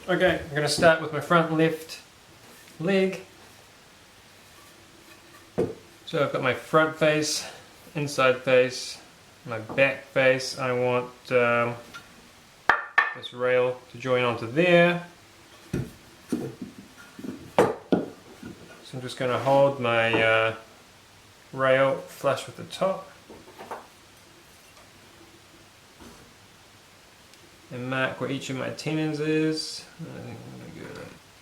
Okay, I'm going to start with my front left leg. So I've got my front face, inside face, my back face. I want this rail to join onto there. So I'm just going to hold my rail flush with the top and mark where each of my tenons is.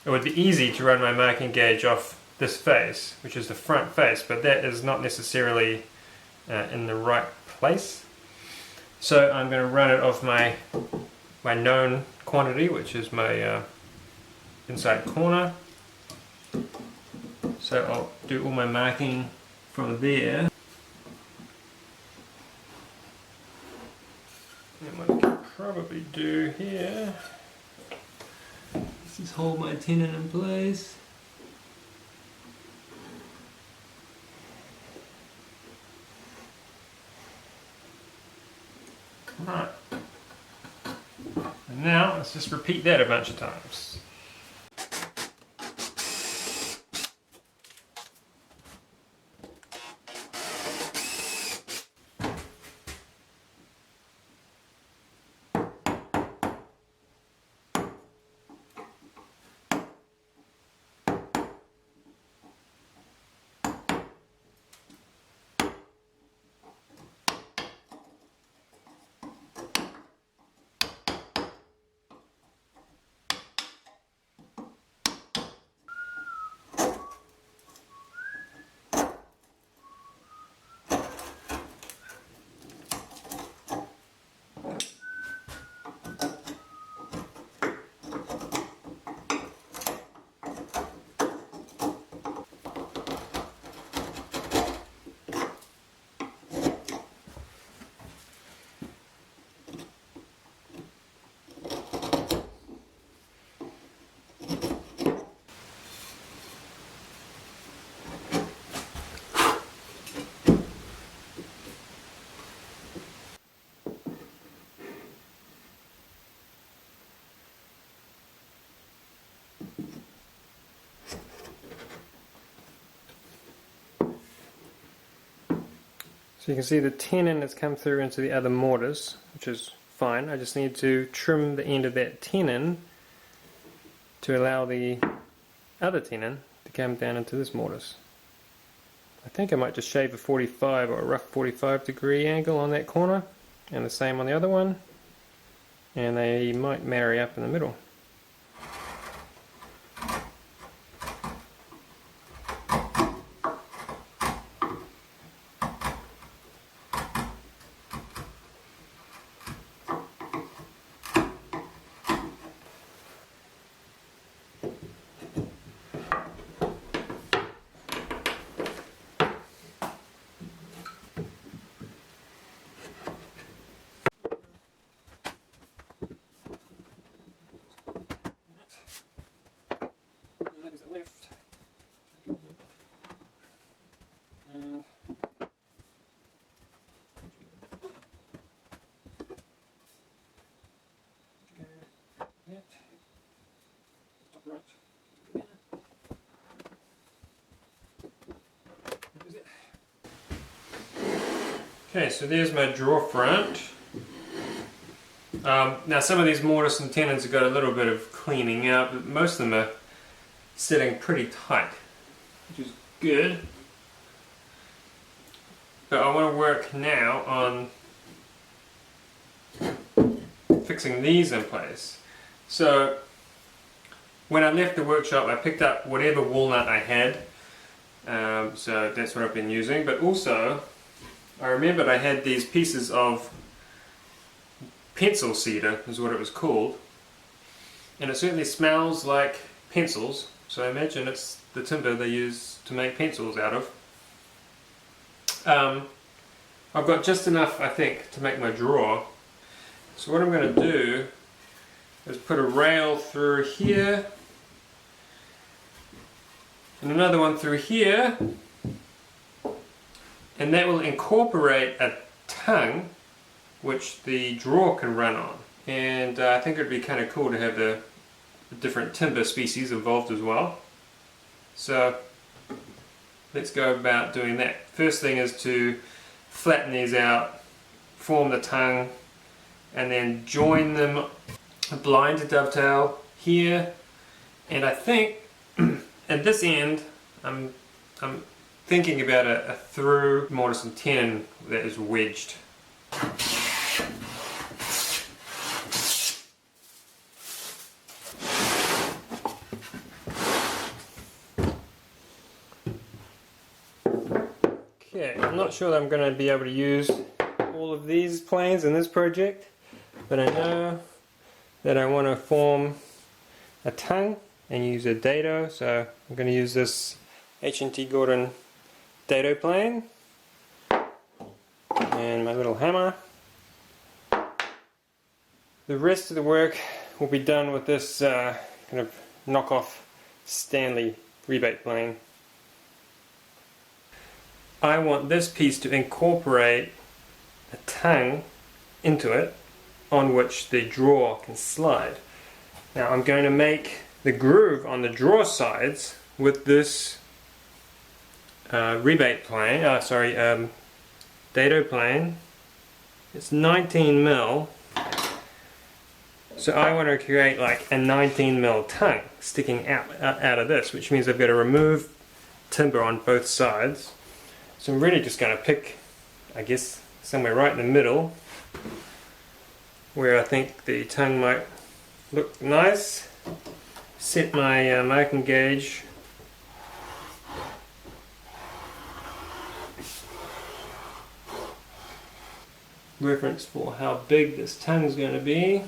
It would be easy to run my marking gauge off this face, which is the front face, but that is not necessarily in the right place. So I'm going to run it off my known quantity, which is my inside corner. So I'll do all my marking from there. And what I can probably do here is just hold my tenon in place. Right. And now let's just repeat that a bunch of times. So you can see the tenon has come through into the other mortise, which is fine. I just need to trim the end of that tenon to allow the other tenon to come down into this mortise. I think I might just shave a 45 or a rough 45 degree angle on that corner, and the same on the other one, and they might marry up in the middle. Okay, so there's my drawer front. Now some of these mortise and tenons have got a little bit of cleaning out, but most of them are sitting pretty tight, which is good. But I want to work now on fixing these in place. So when I left the workshop, I picked up whatever walnut I had, so that's what I've been using, but also I remembered I had these pieces of pencil cedar, is what it was called, and it certainly smells like pencils, so I imagine it's the timber they use to make pencils out of. I've got just enough, I think, to make my drawer. So what I'm going to do is put a rail through here and another one through here, and that will incorporate a tongue which the drawer can run on. And I think it would be kind of cool to have the the different timber species involved as well. So let's go about doing that. First thing is to flatten these out, form the tongue, and then join them, blind dovetail here, and I think at this end I'm thinking about a through mortise and tenon that is wedged. Okay, I'm not sure that I'm going to be able to use all of these planes in this project, but I know that I want to form a tongue and use a dado, so I'm going to use this H&T Gordon dado plane and my little hammer. The rest of the work will be done with this kind of knockoff Stanley rebate plane. I want this piece to incorporate a tongue into it on which the drawer can slide. Now I'm going to make the groove on the drawer sides with this rebate plane, dado plane. It's 19mm, so I want to create like a 19mm tongue sticking out of this, which means I've got to remove timber on both sides. So I'm really just going to pick, I guess, somewhere right in the middle where I think the tongue might look nice. Set my marking gauge. Reference for how big this tongue is going to be.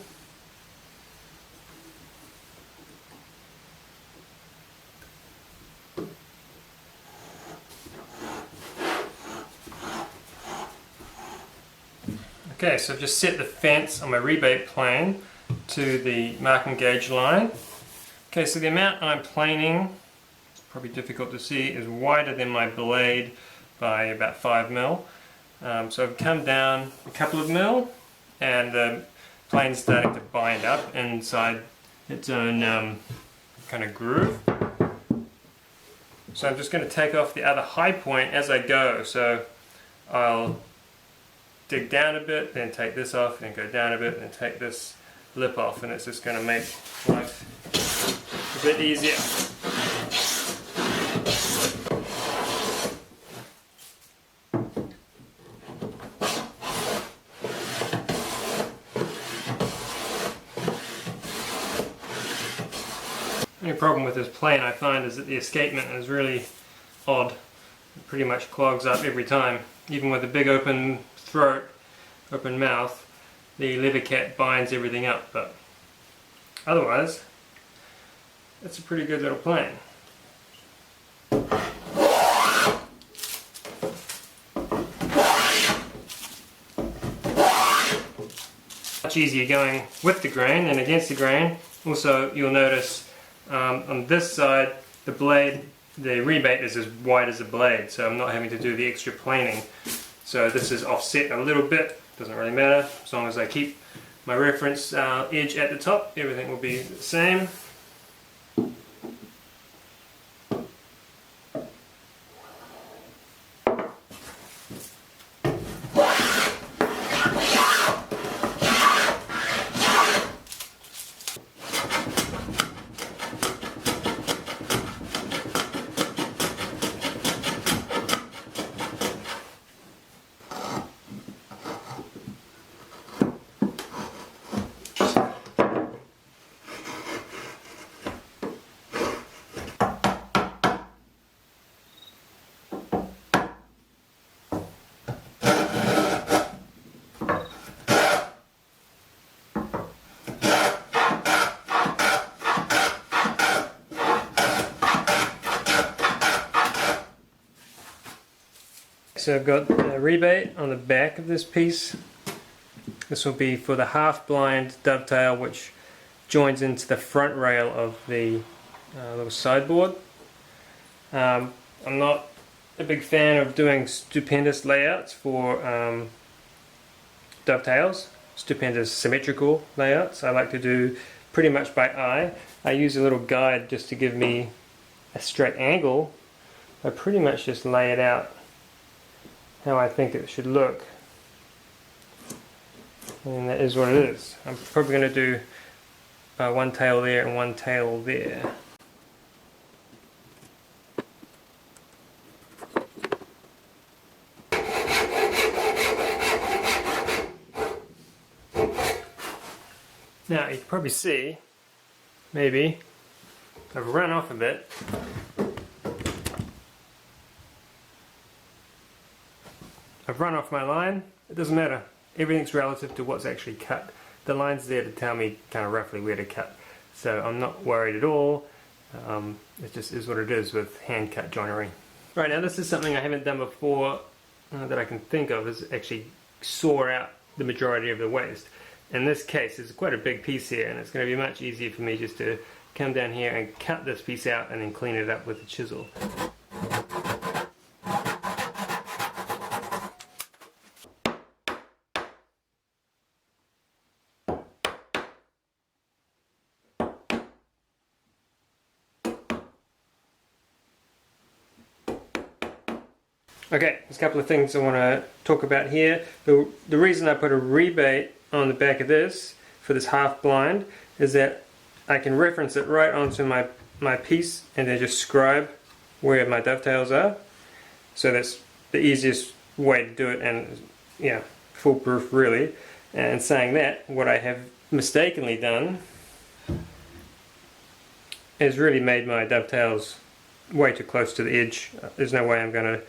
Okay, so I've just set the fence on my rebate plane to the marking gauge line. Okay, so the amount I'm planing, it's probably difficult to see, is wider than my blade by about 5mm. So I've come down a couple of mil, and the plane's starting to bind up inside its own kind of groove. So I'm just going to take off the other high point as I go. So I'll dig down a bit, then take this off, then go down a bit, then take this lip off, and it's just going to make life a bit easier. The only problem with this plane I find is that the escapement is really odd. It pretty much clogs up every time. Even with a big open throat, open mouth, the leather cat binds everything up, but otherwise it's a pretty good little plane. Much easier going with the grain than against the grain. Also, you'll notice on this side the blade, the rebate is as wide as the blade, so I'm not having to do the extra planing. So this is offset a little bit, doesn't really matter, as long as I keep my reference edge at the top, everything will be the same. So I've got a rebate on the back of this piece. This will be for the half blind dovetail which joins into the front rail of the little sideboard. I'm not a big fan of doing stupendous layouts for dovetails, stupendous symmetrical layouts. I like to do pretty much by eye. I use a little guide just to give me a straight angle. I pretty much just lay it out how I think it should look. And that is what it is. I'm probably going to do one tail there and one tail there. Now you can probably see, maybe, I've run off a bit. I've run off my line. It doesn't matter. Everything's relative to what's actually cut. The line's there to tell me kind of roughly where to cut. So I'm not worried at all. It just is what it is with hand cut joinery. Right, now this is something I haven't done before that I can think of, is actually saw out the majority of the waste. In this case, it's quite a big piece here, and it's going to be much easier for me just to come down here and cut this piece out and then clean it up with a chisel. Okay, there's a couple of things I want to talk about here. The reason I put a rebate on the back of this for this half blind is that I can reference it right onto my piece and then just scribe where my dovetails are. So that's the easiest way to do it, and yeah, foolproof really. And saying that, what I have mistakenly done is really made my dovetails way too close to the edge. There's no way I'm going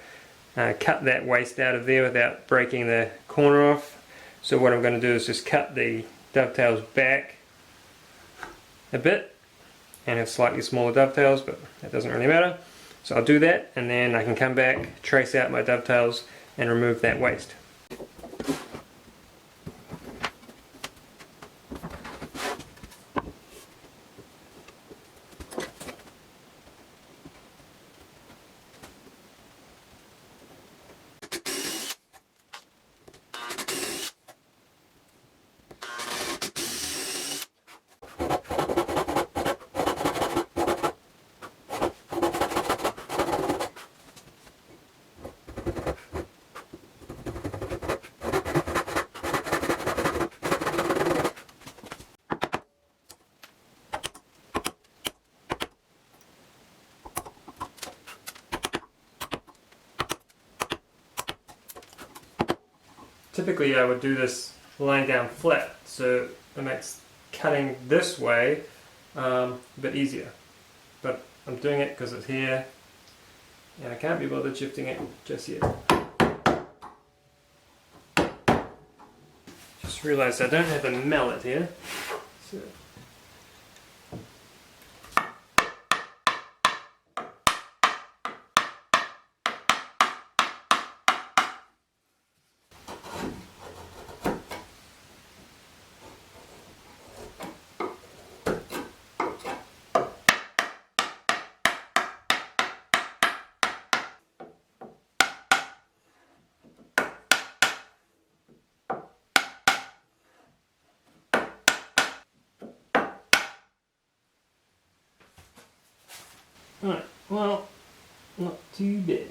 to cut that waste out of there without breaking the corner off. So what I'm going to do is just cut the dovetails back a bit and have slightly smaller dovetails, but that doesn't really matter. So I'll do that, and then I can come back, trace out my dovetails and remove that waste. Typically I would do this lying down flat, so it makes cutting this way a bit easier. But I'm doing it because it's here and I can't be bothered shifting it just yet. Just realised I don't have a mallet here. So alright, well, not too bad.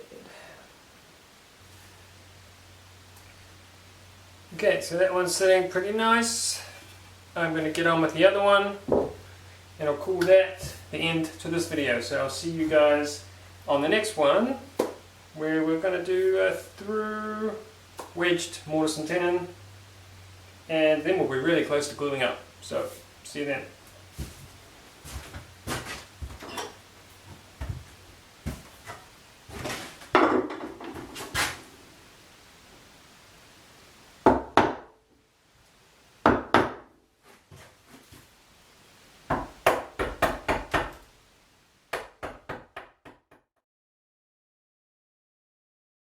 Okay, so that one's sitting pretty nice. I'm going to get on with the other one, and I'll call that the end to this video. So I'll see you guys on the next one, where we're going to do a through wedged mortise and tenon, and then we'll be really close to gluing up. So, see you then.